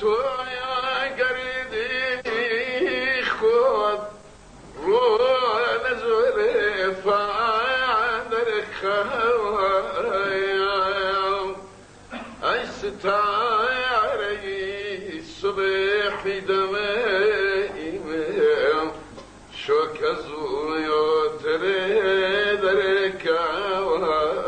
توی گریدی خود رو نزول فادر خواهیم ای ستاره صبح دمیم شک از اوی تره در کوایم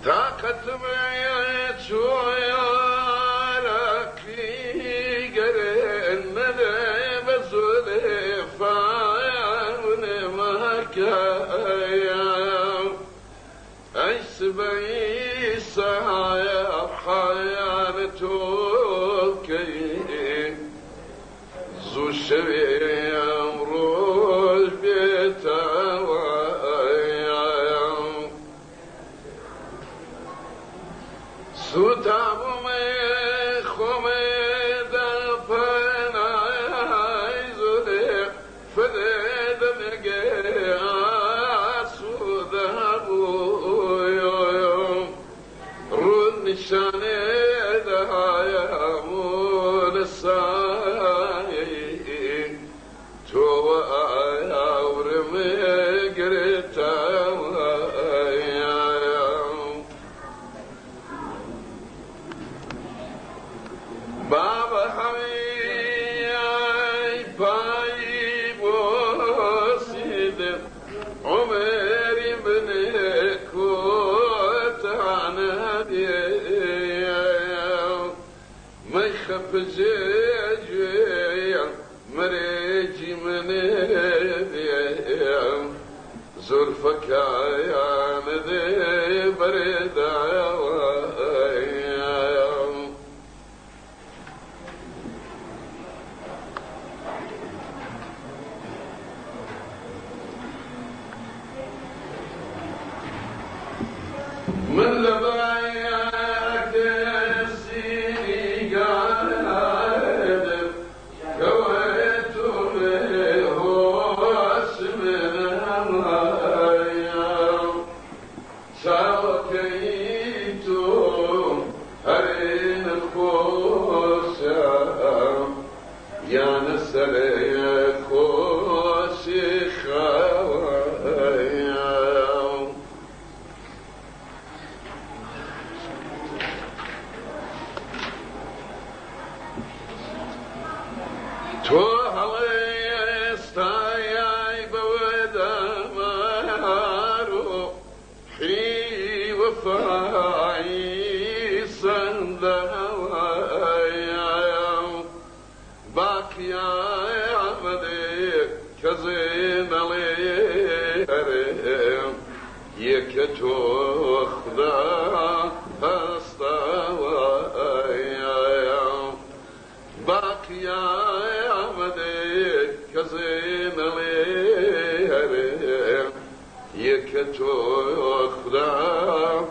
طاقت میت شویارکی گرنده بزول فاون مکایم ای سبعی صحایب حیانتو کی زو شویم روش بیتوایم سوتابم خومه در پنای زوده فده دمگه سودابویم رو نشانه دهایمون سایی تو آورم گرتایم بابا همی پایی بوسید عمری بن کوتانا دیم مخف جویم مريجي من دیم زلفك يا ندي برد من لبايك السيني قاعد كويتم هوس من همايا ساوكيتم هرين خوشا يا نسري خوشي خوايا تو هوای استای بودمارو حی وفای سندوایم باقیا آمده کزین علیهم یک تو خدا هستوایم باقیا كزين عليهم يكتو خدا